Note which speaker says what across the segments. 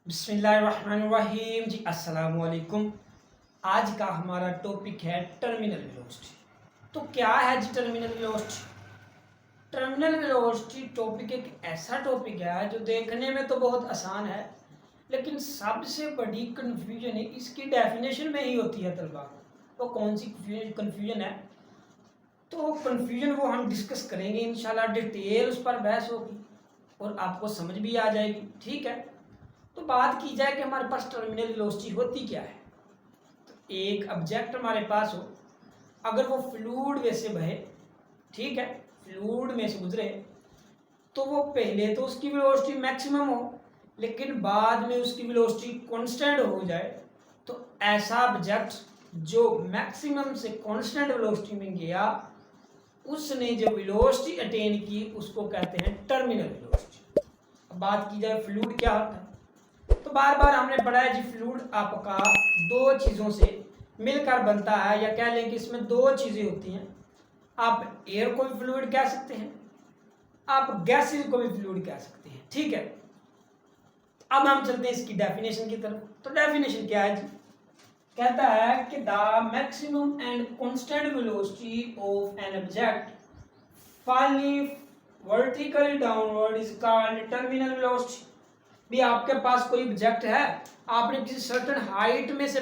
Speaker 1: बिस्मिल्लाहिर्रहमानिर्रहीम जी अस्सलाम वालेकुम। आज का हमारा टॉपिक है टर्मिनल वेलोसिटी। तो क्या है जी terminal velocity? Terminal velocity topic एक ऐसा टॉपिक है जो देखने में तो बहुत आसान है, लेकिन सबसे बड़ी कन्फ्यूजन है इसकी डेफिनेशन में ही होती है तलबा को। तो कौन सी कन्फ्यूजन है? तो कन्फ्यूजन वो हम डिस्कस करेंगे इंशाल्लाह, डिटेल उस पर बहस होगी और आपको समझ भी आ जाएगी। ठीक है, तो बात की जाए कि हमारे पास टर्मिनल वेलोसिटी होती क्या है। तो एक ऑब्जेक्ट हमारे पास हो, अगर वो फ्लूइड में से बहे, ठीक है, फ्लूइड में से गुजरे, तो वो पहले तो उसकी वेलोसिटी मैक्सिमम हो, लेकिन बाद में उसकी वेलोसिटी कांस्टेंट हो जाए। तो ऐसा ऑब्जेक्ट जो मैक्सिमम से कांस्टेंट वेलोसिटी में गया, उसने जो वेलोसिटी अटेन की उसको कहते हैं टर्मिनल वेलोसिटी। अब बात की जाए फ्लूइड क्या होता है, तो बार बार हमने पढ़ा है जी फ्लूइड आपका दो चीज़ों से मिलकर बनता है, या कह लें कि इसमें दो चीज़ें होती हैं। आप एयर को भी फ्लूइड कह सकते हैं, आप गैसेज को भी फ्लूइड कह सकते हैं। ठीक है, अब हम चलते हैं इसकी डेफिनेशन की तरफ। तो डेफिनेशन क्या है जी? कहता है कि the maximum and constant velocity of an object falling vertically downward is called terminal velocity. भी आपके पास कोई ऑब्जेक्ट है, आपने किसी सर्टेन हाइट में से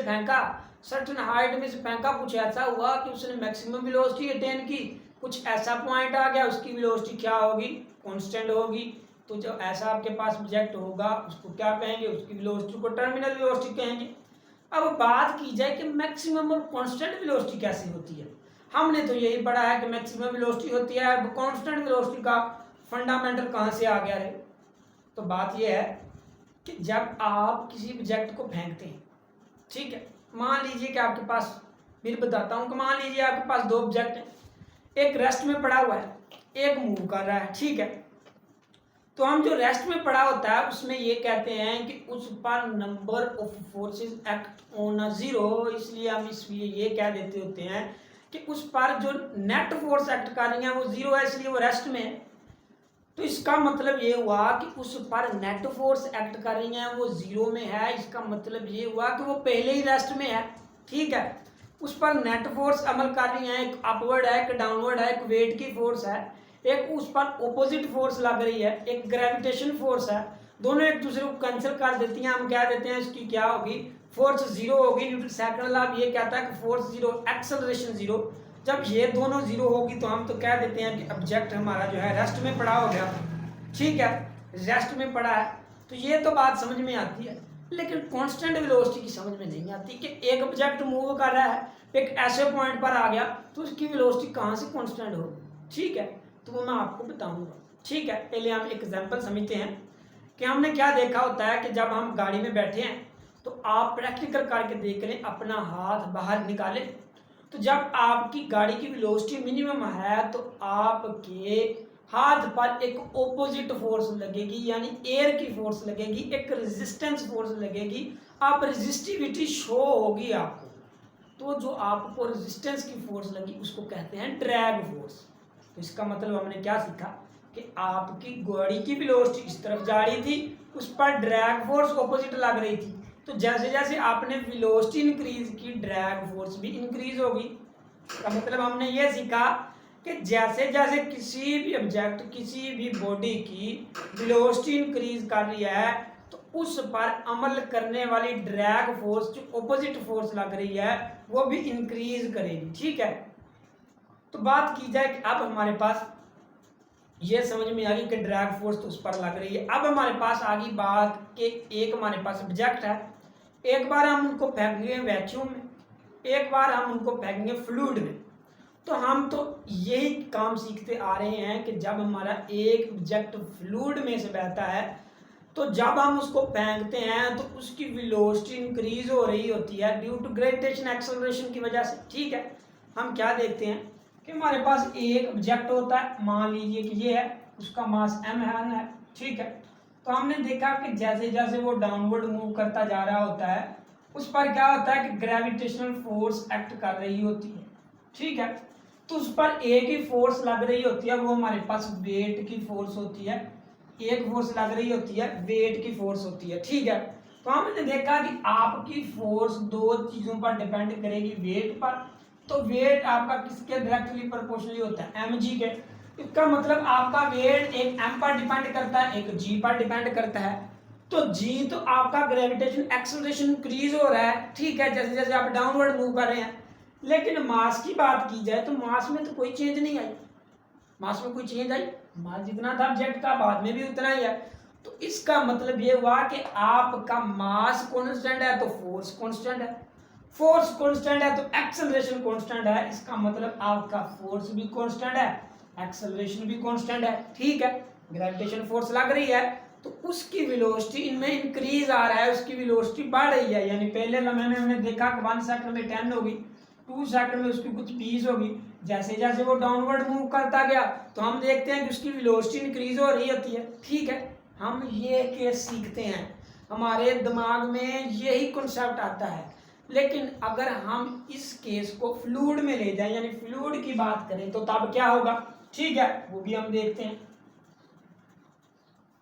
Speaker 1: फेंका, कुछ ऐसा हुआ कि उसने मैक्सिमम वेलोसिटी अटेन की, कुछ ऐसा पॉइंट आ गया, उसकी वेलोसिटी क्या होगी? कांस्टेंट होगी। तो जो ऐसा आपके पास ऑब्जेक्ट होगा उसको क्या कहेंगे? उसकी वेलोसिटी को टर्मिनल वेलोसिटी कहेंगे। अब बात की जाए कि मैक्सिमम और कांस्टेंट वेलोसिटी कैसी होती है। हमने तो यही पढ़ा है कि मैक्सिमम वेलोसिटी होती है, अब कांस्टेंट वेलोसिटी का फंडामेंटल कहाँ से आ गया है? तो बात यह है कि जब आप किसी ऑब्जेक्ट को फेंकते हैं, ठीक है, मान लीजिए कि आपके पास, फिर बताता हूँ कि मान लीजिए आपके पास दो ऑब्जेक्ट हैं, एक रेस्ट में पड़ा हुआ है, एक मूव कर रहा है। ठीक है, तो हम जो रेस्ट में पड़ा होता है उसमें ये कहते हैं कि उस पर number of forces act on a zero, इसलिए हम इसलिए ये कह देते होते हैं कि उस पर जो नेट फोर्स एक्ट कर रही है वो जीरो है, इसलिए वो रेस्ट में है। तो इसका मतलब ये हुआ कि उस पर नेट फोर्स एक्ट कर रही है वो जीरो में है, इसका मतलब ये हुआ कि वो पहले ही रेस्ट में है। ठीक है, उस पर नेट फोर्स अमल कर रही है, एक अपवर्ड है, एक डाउनवर्ड है, एक वेट की फोर्स है, एक उस पर ऑपोजिट फोर्स लग रही है, एक ग्रेविटेशन फोर्स है। दोनों एक दूसरे को कैंसिल कर देती हैं, हम क्या देते हैं इसकी क्या होगी? फोर्स जीरो होगी। न्यूटन सेकंड लॉ ये कहता है कि फोर्स जीरो, एक्सेलरेशन जीरो। जब ये दोनों जीरो होगी तो हम तो कह देते हैं कि ऑब्जेक्ट हमारा जो है रेस्ट में पड़ा हो गया। ठीक है, रेस्ट में पड़ा है, तो ये तो बात समझ में आती है, लेकिन कांस्टेंट वेलोसिटी की समझ में नहीं आती कि एक ऑब्जेक्ट मूव कर रहा है, एक ऐसे पॉइंट पर आ गया तो उसकी वेलोसिटी कहाँ से कांस्टेंट होगी। ठीक है, तो वो मैं आपको बताऊंगा। ठीक है, पहले हम एक एग्जांपल समझते हैं कि हमने क्या देखा होता है कि जब हम गाड़ी में बैठे हैं तो आप प्रैक्टिकल करके देख लें, अपना हाथ बाहर निकालें, तो जब आपकी गाड़ी की वेलोसिटी मिनिमम है तो आपके हाथ पर एक ओपोजिट फोर्स लगेगी, यानी एयर की फोर्स लगेगी, एक रेजिस्टेंस फोर्स लगेगी, आप रेजिस्टिविटी शो होगी आपको। तो जो आपको रेजिस्टेंस की फोर्स लगी उसको कहते हैं ड्रैग फोर्स। तो इसका मतलब हमने क्या सीखा कि आपकी गाड़ी की वेलोसिटी इस तरफ जा रही थी, उस पर ड्रैग फोर्स ऑपोजिट लग रही थी, तो जैसे जैसे आपने वेलोसिटी इंक्रीज की ड्रैग फोर्स भी इंक्रीज होगी। का मतलब हमने ये सीखा कि जैसे जैसे किसी भी ऑब्जेक्ट, किसी भी बॉडी की वेलोसिटी इंक्रीज कर रही है तो उस पर अमल करने वाली ड्रैग फोर्स, जो ऑपोजिट फोर्स लग रही है, वो भी इंक्रीज करेगी। ठीक है, तो बात की जाए कि अब हमारे पास ये समझ में आ गई कि ड्रैग फोर्स तो उस पर लग रही है। अब हमारे पास आ गई बात कि एक हमारे पास ऑब्जेक्ट है, एक बार हम उनको फेंकेंगे वैक्यूम में, एक बार हम उनको फेंकेंगे फ्लूइड में। तो हम तो यही काम सीखते आ रहे हैं कि जब हमारा एक ऑब्जेक्ट फ्लूइड में से बहता है तो जब हम उसको फेंकते हैं तो उसकी वेलोसिटी इंक्रीज हो रही होती है ड्यू टू ग्रेविटेशन एक्सेलरेशन की वजह से। ठीक है, हम क्या देखते हैं कि हमारे पास एक ऑब्जेक्ट होता है, मान लीजिए कि ये है, उसका मास m है। ठीक है, तो हमने देखा कि जैसे जैसे वो डाउनवर्ड मूव करता जा रहा होता है उस पर क्या होता है कि ग्रेविटेशनल फोर्स एक्ट कर रही होती है। ठीक है, तो उस पर एक ही फोर्स लग रही होती है, वो हमारे पास वेट की फोर्स होती है। एक फोर्स लग रही होती है, वेट की फोर्स होती है। ठीक है, तो हमने देखा कि आपकी फोर्स दो चीजों पर डिपेंड करेगी, वेट पर। तो वेट आपका किसके डायरेक्टली प्रोपोर्शनली होता है, mg के। इसका मतलब आपका वेट एक m पर डिपेंड करता है, एक g पर डिपेंड करता है। तो g तो आपका ग्रेविटेशन एक्सेलरेशन इंक्रीज हो रहा है, ठीक है, जैसे जैसे आप डाउनवर्ड मूव कर रहे हैं। लेकिन मास की बात की जाए तो मास में तो कोई चेंज नहीं आई। मास में कोई चेंज आई? मास जितना था ऑब्जेक्ट का बाद में भी उतना ही है। तो इसका मतलब ये हुआ कि आपका मास कांस्टेंट है तो फोर्स कांस्टेंट है, फोर्स कांस्टेंट है तो एक्सेलरेशन कांस्टेंट है। इसका मतलब आपका फोर्स भी कांस्टेंट है, एक्सेलरेशन भी कांस्टेंट है, ठीक है। ग्रेविटेशन फोर्स लग रही है तो उसकी वेलोसिटी इनमें इंक्रीज आ रहा है, उसकी वेलोसिटी बढ़ रही है। यानी पहले लम्हे में हमने देखा कि 1 सेकंड में 10 होगी, 2 सेकंड में उसकी कुछ 20 होगी। जैसे जैसे वो डाउनवर्ड मूव करता गया तो हम देखते हैं कि उसकी वेलोसिटी इंक्रीज हो रही होती है, ठीक है। हम ये केस सीखते हैं, हमारे दिमाग में यही कॉन्सेप्ट आता है। लेकिन अगर हम इस केस को फ्लूइड में ले जाएं, यानी फ्लूइड की बात करें, तो तब क्या होगा, ठीक है, वो भी हम देखते हैं।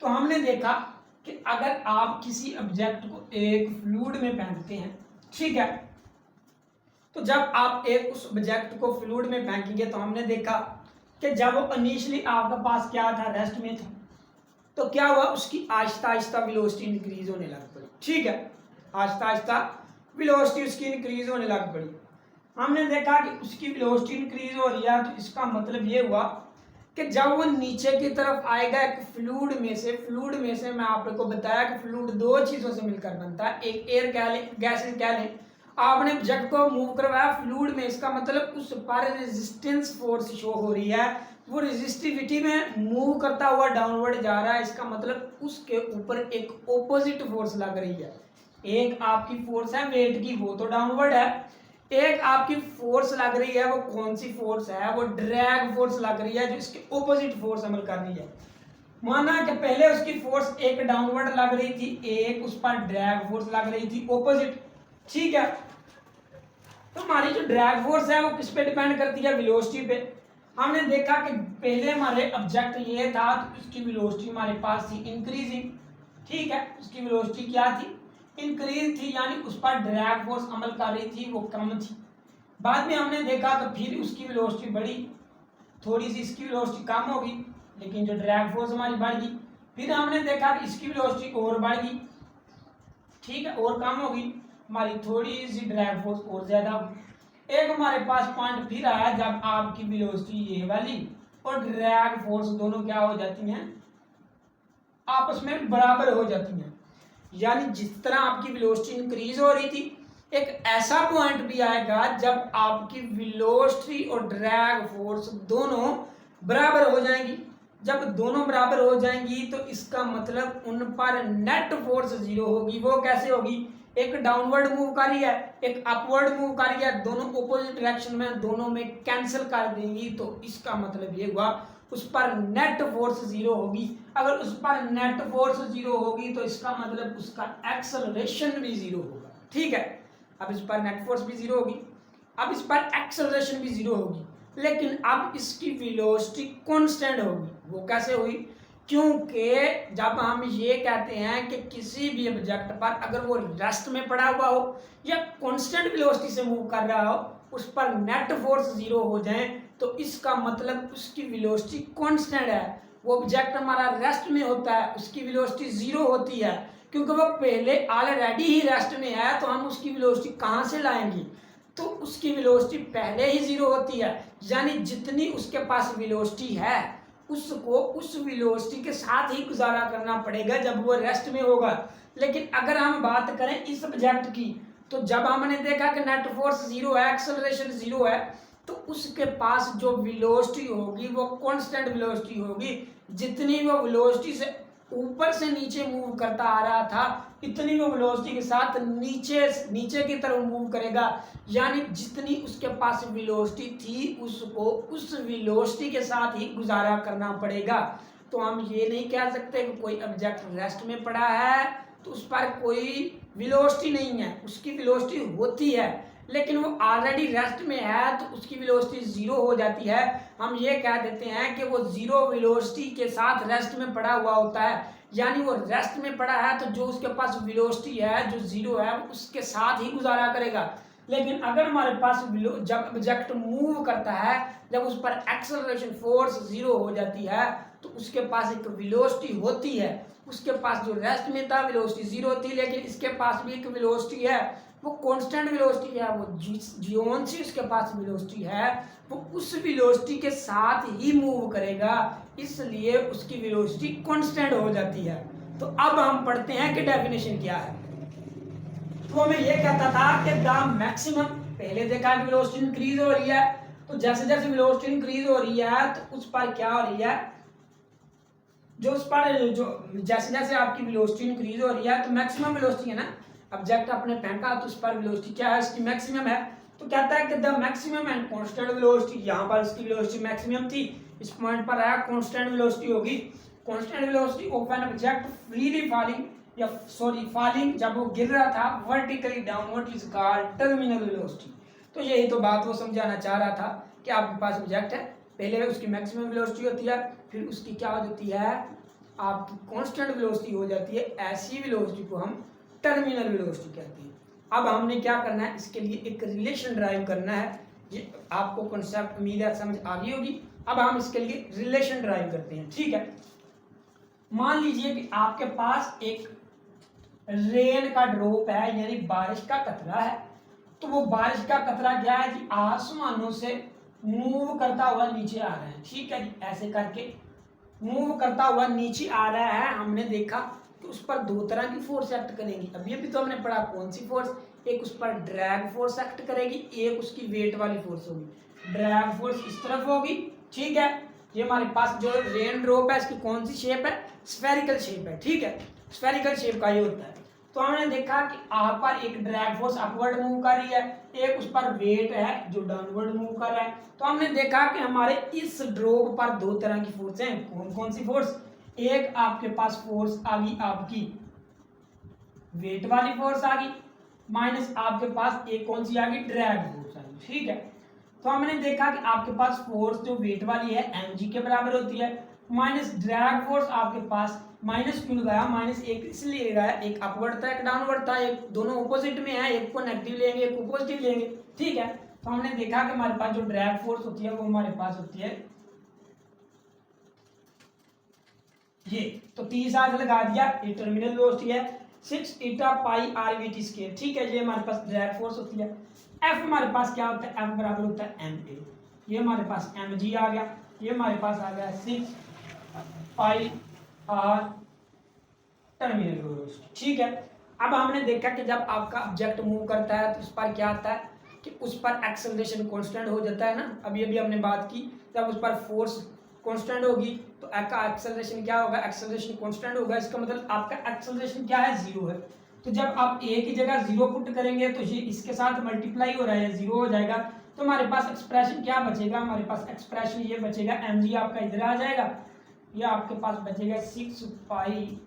Speaker 1: तो हमने देखा कि अगर आप किसी ऑब्जेक्ट को एक फ्लूइड में फेंकते हैं, ठीक है, तो जब आप एक उस ऑब्जेक्ट को फ्लूइड में फेंकेंगे तो हमने देखा कि जब वो इनिशियली आपके पास क्या था, रेस्ट में था, तो क्या हुआ, उसकी आहिस्ता आहिस्ता वेलोसिटी इंक्रीज होने लग पड़ी, ठीक है, आहिस्ता आहिस्ता वेलोसिटी उसकी इंक्रीज होने लग पड़ी। हमने देखा कि उसकी वेलोसिटी इंक्रीज हो रही है, तो इसका मतलब ये हुआ कि जब वो नीचे की तरफ आएगा एक फ्लूइड में से मैं आपको बताया कि फ्लूइड दो चीजों से मिलकर बनता है, एक एयर कह लें, गैसेज कह लें। आपने ऑब्जेक्ट को मूव करवाया फ्लूइड में, इसका मतलब उस पर रेजिस्टेंस फोर्स शो हो रही है, वो रेजिस्टिविटी में मूव करता हुआ डाउनवर्ड जा रहा है। इसका मतलब उसके ऊपर एक ऑपोजिट फोर्स लग रही है। एक आपकी फोर्स है वेट की, वो तो डाउनवर्ड है। एक आपकी फोर्स लग रही है, वो कौन सी फोर्स है, वो ड्रैग फोर्स लग रही है, जो इसके ऑपोजिट फोर्स अमल कर रही है। माना कि पहले उसकी फोर्स एक डाउनवर्ड लग रही थी, एक उस पर ड्रैग फोर्स लग रही थी ऑपोजिट, ठीक है। तो हमारी जो ड्रैग फोर्स है वो किस पे डिपेंड करती है, वेलोसिटी पे। हमने देखा कि पहले हमारे ऑब्जेक्ट ये था तो उसकी वेलोसिटी हमारे पास थी इंक्रीजिंग, ठीक है, उसकी वेलोसिटी क्या थी, इंक्रीज थी, यानी उस पर ड्रैग फोर्स अमल कर रही थी, वो कम थी। बाद में हमने देखा तो फिर उसकी वेलोसिटी बढ़ी, थोड़ी सी इसकी वेलोसिटी कम होगी, लेकिन जो ड्रैग फोर्स हमारी बढ़ गई। फिर हमने देखा कि इसकी वेलोसिटी और बढ़ गई, ठीक है, और कम होगी, हमारी थोड़ी सी ड्रैग फोर्स और ज्यादा होगी। एक हमारे पास पॉइंट फिर आया जब आपकी वेलोसिटी ये वाली और ड्रैग फोर्स दोनों क्या हो जाती हैं, आपस में बराबर हो जाती हैं। यानी जिस तरह आपकी वेलोसिटी इंक्रीज हो रही थी, एक ऐसा पॉइंट भी आएगा जब आपकी वेलोसिटी और ड्रैग फोर्स दोनों बराबर हो जाएंगी। जब दोनों बराबर हो जाएंगी तो इसका मतलब उन पर नेट फोर्स जीरो होगी। वो कैसे होगी, एक डाउनवर्ड मूव कर रही है, एक अपवर्ड मूव कर रही है, दोनों ऑपोजिट डायरेक्शन में, दोनों में कैंसिल कर देंगी। तो इसका मतलब ये हुआ उस पर नेट फोर्स जीरो होगी। अगर उस पर नेट फोर्स जीरो होगी तो इसका मतलब उसका एक्सेलरेशन भी जीरो होगा, ठीक है। अब इस पर नेट फोर्स भी जीरो होगी, अब इस पर एक्सेलरेशन भी जीरो होगी, लेकिन अब इसकी वेलोसिटी कांस्टेंट होगी। वो कैसे हुई, क्योंकि जब हम ये कहते हैं कि किसी भी ऑब्जेक्ट पर अगर वो रेस्ट में पड़ा हुआ हो या कांस्टेंट वेलोसिटी से मूव कर रहा हो, उस पर नेट फोर्स जीरो हो जाए, तो इसका मतलब उसकी वेलोसिटी कांस्टेंट है। वो ऑब्जेक्ट हमारा रेस्ट में होता है, उसकी वेलोसिटी जीरो होती है, क्योंकि वो पहले ऑलरेडी ही रेस्ट में है, तो हम उसकी वेलोसिटी कहाँ से लाएंगे, तो उसकी वेलोसिटी पहले ही जीरो होती है। यानी जितनी उसके पास वेलोसिटी है उसको उस वेलोसिटी के साथ ही गुजारा करना पड़ेगा जब वो रेस्ट में होगा। लेकिन अगर हम बात करें इस ऑब्जेक्ट की, तो जब हमने देखा कि नेट फोर्स जीरो है, एक्सेलरेशन जीरो है, तो उसके पास जो वेलोसिटी होगी वो कांस्टेंट वेलोसिटी होगी। जितनी वो वेलोसिटी से ऊपर से नीचे मूव करता आ रहा था, इतनी वो वेलोसिटी के साथ नीचे की तरफ मूव करेगा। यानी जितनी उसके पास वेलोसिटी थी उसको उस वेलोसिटी के साथ ही गुजारा करना पड़ेगा। तो हम ये नहीं कह सकते कि कोई ऑब्जेक्ट रेस्ट में पड़ा है तो उस पर कोई वेलोसिटी नहीं है, उसकी वेलोसिटी होती है, लेकिन वो ऑलरेडी रेस्ट में है तो उसकी वेलोसिटी जीरो हो जाती है। हम ये कह देते हैं कि वो जीरो वेलोसिटी के साथ रेस्ट में पड़ा हुआ होता है। यानी वो रेस्ट में पड़ा है, तो जो उसके पास वेलोसिटी है जो जीरो है उसके साथ ही गुजारा करेगा। लेकिन अगर हमारे पास जब ऑब्जेक्ट मूव करता है, जब उस पर एक्सेलरेशन फोर्स जीरो हो जाती है, तो उसके पास एक वेलोसिटी होती है। उसके पास जो रेस्ट में था वेलोसिटी जीरो थी, लेकिन इसके पास भी एक वेलोसिटी है, वो कांस्टेंट वेलोसिटी है। वो जियोन सी उसके पास वेलोसिटी है, वो उस वेलोसिटी के साथ ही मूव करेगा, इसलिए उसकी वेलोसिटी कांस्टेंट हो जाती है। तो अब हम पढ़ते हैं कि डेफिनेशन क्या है। तो हमें ये कहता था कि द मैक्सिमम, पहले देखा कि वेलोसिटी इंक्रीज हो रही है, तो जैसे जैसे वेलोसिटी इंक्रीज हो रही है तो उस पर क्या हो रही है, जो उस पर जो जैसे जैसे आपकी वेलोसिटी इंक्रीज हो रही है, तो मैक्सिमम वेलोसिटी है ना, ऑब्जेक्ट आपने फेंका तो उस पर वेलोसिटी क्या है, इसकी मैक्सिमम है। तो कहता है कि the maximum and constant velocity, यहाँ पर इसकी वेलोसिटी मैक्सिमम थी, इस पॉइंट पर आया कांस्टेंट वेलोसिटी होगी। Constant velocity of an object freely falling, या सॉरी फॉलिंग, जब वो गिर रहा था vertically downward, is called terminal velocity. तो यही तो बात वो समझाना चाह रहा था कि आपके पास ऑब्जेक्ट है, पहले उसकी मैक्सिमम वेलोसिटी होती है, फिर उसकी क्या हो जाती है, आपकी कांस्टेंट वेलोसिटी हो जाती है। ऐसी वेलोसिटी को हम टर्मिनल वेलोसिटी कहते हैं। अब हमने क्या करना है, इसके लिए एक रिलेशन ड्राइव करना है। ये आपको कॉन्सेप्ट उम्मीद है समझ आ गई होगी। अब हम इसके लिए रिलेशन ड्राइव करते हैं, ठीक है। मान लीजिए कि आपके पास एक रेन का ड्रॉप है, यानी बारिश का कतरा है। तो वो बारिश का कतरा क्या है जी, आसमानों से मूव करता हुआ नीचे आ रहा है, ठीक है जी। ऐसे करके मूव करता हुआ नीचे आ रहा है। हमने देखा कि उस पर दो तरह की फोर्स एक्ट करेंगी, अभी अभी तो हमने पढ़ा कौन सी फोर्स, एक उस पर ड्रैग फोर्स एक्ट करेगी, एक उसकी वेट वाली फोर्स होगी। ड्रैग फोर्स इस तरफ होगी, ठीक है। ये हमारे पास जो रेन ड्रॉप है इसकी कौन सी शेप है, स्फेरिकल शेप है, ठीक है। स्फेरिकल शेप का ये होता है। तो हमने देखा कि आप पर एक ड्रैग फोर्स अपवर्ड मूव कर रही है, एक उस पर वेट है जो डाउनवर्ड मूव कर रहा है। तो हमने देखा कि हमारे इस ड्रॉप पर दो तरह की फोर्स हैं। कौन कौन सी फोर्स, एक आपके पास फोर्स आ गई आपकी वेट वाली फोर्स आ गई, माइनस आपके पास एक कौन सी आ गई, ड्रैग फोर्स आ गई, ठीक है। तो हमने देखा कि आपके पास फोर्स जो वेट वाली है mg के बराबर होती है, माइनस ड्रैग फोर्स आपके पास, माइनस क्यों लगाया, माइनस एक इसलिए लगाया, एक अपवर्ड था एक डाउनवर्ड था, एक दोनों ऑपोजिट में है, एक को नेगेटिव लेंगे एक को पॉजिटिव लेंगे, ठीक है। तो हमने देखा कि हमारे पास जो ड्रैग फोर्स होती है वो हमारे पास होती है ये, तो 30 आज लगा दिया, ये टर्मिनल वेलोसिटी है 6 ईटा पाई आर वी टी स्क्वायर, ठीक है। ये हमारे पास ड्रैग फोर्स होती है। एफ हमारे पास क्या होता है, एफ बराबर होता है एम ए, ये हमारे पास एम जी आ गया, ये हमारे पास आ गया 6 पाई आर टर्मिनल वेलोसिटी, ठीक है। अब हमने देखा कि जब आपका ऑब्जेक्ट मूव करता है तो उस पर क्या आता है कि उस पर एक्सेलरेशन कांस्टेंट हो जाता है ना, अभी अभी हमने बात की, जब उस पर फोर्स कांस्टेंट होगी तो आपका एक्सेलरेशन क्या होगा, एक्सेलरेशन कांस्टेंट होगा। इसका मतलब आपका एक्सेलरेशन क्या है, जीरो है। तो जब आप ए की जगह जीरो पुट करेंगे तो ये इसके साथ मल्टीप्लाई हो रहा है, जीरो हो जाएगा। तो हमारे पास एक्सप्रेशन क्या बचेगा, हमारे पास एक्सप्रेशन ये बचेगा, एम जी आपका इधर आ जाएगा, ये आपके पास बचेगा 6 पाई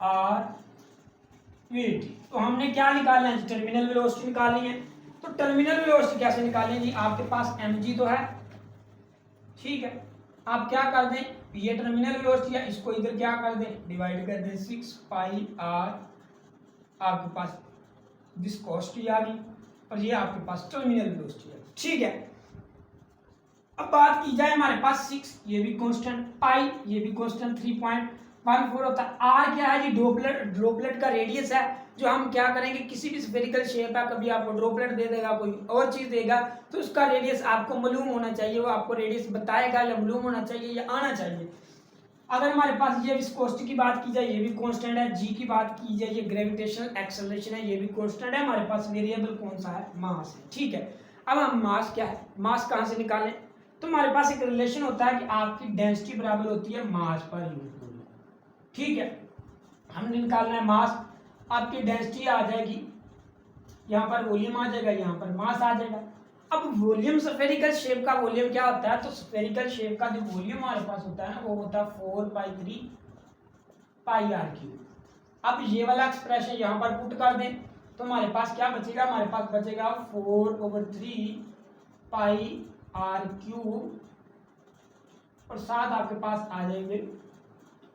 Speaker 1: आर वी टी। तो हमने क्या निकालना है, टर्मिनल वेलोसिटी निकालनी है। तो टर्मिनल वेलोसिटी कैसे निकालें जी, आपके पास mg तो है, ठीक है। आप क्या कर दें, ये टर्मिनल वेलोसिटी है, इसको इधर क्या कर दें, डिवाइड कर दें 6 पाई आर, आपके पास विस्कोसिटी आ गई, और ये आपके पास टर्मिनल वेलोसिटी है, ठीक है। अब बात की जाए हमारे पास 6, ये भी कांस्टेंट, पाई ये भी कांस्टेंट 3.14 होता है। आर क्या है जी, ड्रॉपलेट का रेडियस है, जो हम क्या करेंगे, किसी भी स्फेरिकल शेप है, कभी आपको ड्रॉपलेट दे देगा कोई और चीज देगा, तो उसका रेडियस आपको मालूम होना चाहिए, वो आपको रेडियस बताएगा या मालूम होना चाहिए या आना चाहिए। अगर हमारे पास ये विस्कोसिटी की बात की जाए, ये भी कांस्टेंट है। जी की बात की जाए, ये ग्रेविटेशनल एक्सेलरेशन है, ये भी कांस्टेंट है। हमारे पास वेरिएबल कौन सा है, मास है, ठीक है। अब हम मास क्या है, मास कहाँ से निकालें, तो हमारे पास एक रिलेशन होता है कि आपकी डेंसिटी बराबर होती है मास पर यूनिट वॉल्यूम, ठीक है। हमने निकालना है मास, आपकी डेंसिटी आ जाएगी, यहाँ पर वॉल्यूम आ जाएगा, यहाँ पर मास आ जाएगा। अब वॉल्यूम, स्फेरिकल शेप का वॉल्यूम क्या होता है, तो स्फेरिकल शेप का जो वॉल्यूम हमारे पास होता है ना, वो होता है 4/3 पाई आर क्यूब। अब ये वाला एक्सप्रेशन यहाँ पर पुट कर दें तो हमारे पास क्या बचेगा, हमारे पास बचेगा 4/3 पाई आर क्यूब, और साथ आपके पास आ जाएंगे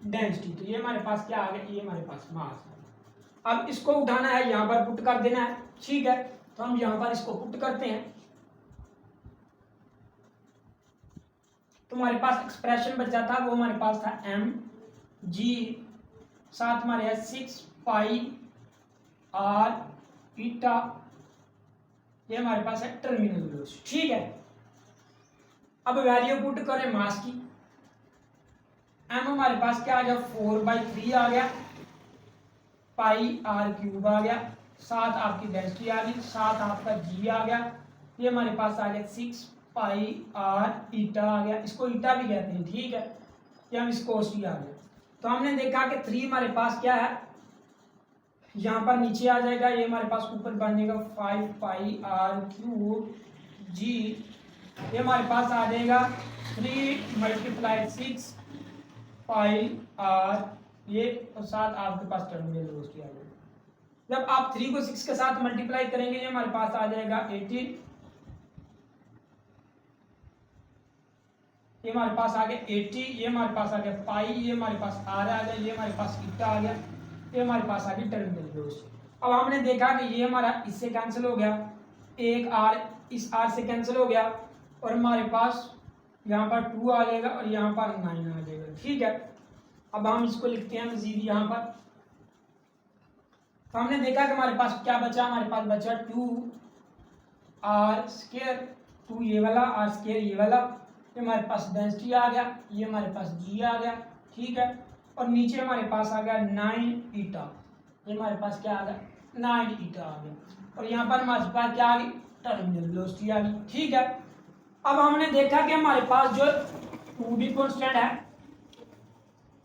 Speaker 1: डेंसिटी। तो ये हमारे पास क्या आ गया, ये हमारे पास मास। अब इसको उठाना है, यहाँ पर पुट कर देना है, ठीक है। तो हम यहाँ पर इसको पुट करते हैं, तो हमारे पास एक्सप्रेशन बचा था, वो हमारे पास था एम जी, साथ हमारे है 6 पाई आर ईटा, ये हमारे पास है टर्मिनल वेलोसिटी, ठीक है। अब वैल्यू पुट करें मास की, एम हमारे पास क्या आ गया 4/3 आ गया, पाई आर क्यूब आ गया, साथ आपकी डेंसिटी आ गई, साथ आपका जी आ गया, ये हमारे पास आ गया 6 पाई आर ईटा आ गया, इसको ईटा भी कहते हैं, ठीक है। ये हम इसको सी आ गया। तो हमने देखा कि 3 हमारे पास क्या है, यहाँ पर नीचे आ जाएगा, ये हमारे पास ऊपर बनेगा 5 पाई आर क्यूब जी, ये हमारे पास आ जाएगा 3 × 6 पाई आर, ये और साथ आपके पास टर्मिनल वेलोसिटी आ जाएगा। जब आप 3 को 6 के साथ मल्टीप्लाई करेंगे, ये हमारे पास आ जाएगा 18, ये हमारे पास आ गया 80, ये हमारे पास आ गया पाई, ये हमारे पास आर आ गया, ये हमारे पास ईटा आ गया, ये हमारे पास आ गई टर्मिनल वेलोसिटी। अब हमने देखा कि ये हमारा इससे कैंसिल हो गया, एक आर इस आर से कैंसिल हो गया, और हमारे पास यहाँ पर 2 आ जाएगा और यहाँ पर 9 आ जाएगा, ठीक है। अब हम इसको लिखते हैं मजीद यहाँ पर। तो हमने देखा कि हमारे पास क्या बचा, हमारे पास बचा 2 आर स्क्वायर, 2 ये वाला, आर स्क्वायर ये वाला, ये हमारे पास डेंसिटी आ गया, ये हमारे पास जी आ गया, ठीक है। और नीचे हमारे पास आ गया 9 ईटा, ये हमारे पास क्या आ गया 9 ईटा आ गया, और यहाँ पर हमारे पास क्या आ गई टर्मिनल वेलोसिटी आ गई, ठीक है। अब हमने देखा कि हमारे पास जो 2 भी कॉन्स्टेंट है,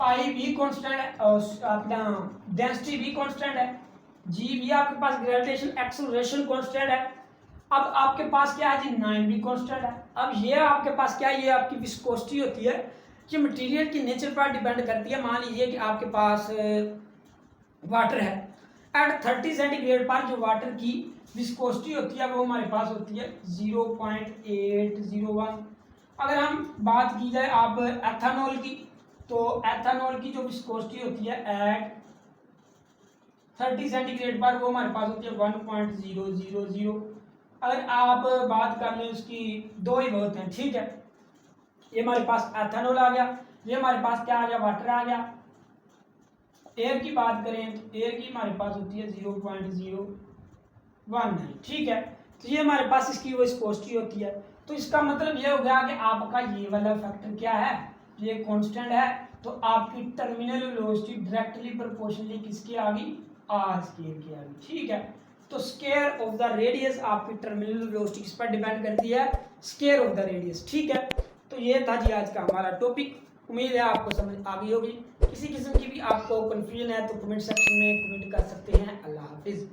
Speaker 1: पाई भी कॉन्स्टेंट है, और अपना डेंसिटी भी कॉन्स्टेंट है, जी भी आपके पास ग्रेविटेशन एक्सेलरेशन कॉन्स्टेंट है। अब आपके पास क्या है जी 9 भी कांस्टेंट है। अब ये आपके पास क्या है, ये आपकी विस्कोसिटी होती है, ये मटेरियल की नेचर पर डिपेंड करती है। मान लीजिए कि आपके पास वाटर है, एट 30 सेंटीग्रेड पर जो वाटर की विस्कोसिटी होती है वो हमारे पास होती है 0.801। अगर हम बात की जाए आप एथेनॉल की, तो एथेनॉल की जो विस्कोसिटी होती है एट 30 सेंटीग्रेड पर वो हमारे पास होती है 1.000। अगर आप बात कर लें उसकी, दो ही बहुत हैं, ठीक है। ये हमारे पास एथेनॉल आ गया, ये हमारे पास क्या आ गया वाटर आ गया। एयर की बात करें तो एयर की हमारे पास होती है 0.019, ठीक है। तो ये हमारे पास इसकी विस्कोसिटी होती है। तो इसका मतलब ये हो गया कि आपका ये वाला फैक्टर क्या है, ये कांस्टेंट है, तो आपकी टर्मिनल वेलोसिटी डायरेक्टली प्रोपोर्शनली किसकी आ गई, आर स्क्वायर की आ गई, ठीक है। तो स्क्वायर ऑफ द रेडियस आपकी टर्मिनल वेलोसिटी किस पर डिपेंड करती है, स्क्वायर ऑफ द रेडियस, ठीक है। तो ये था जी आज का हमारा टॉपिक। उम्मीद है आपको समझ आ गई होगी। किसी किस्म की भी आपको कंफ्यूजन है तो कमेंट सेक्शन में कमेंट कर सकते हैं। अल्लाह हाफिज़।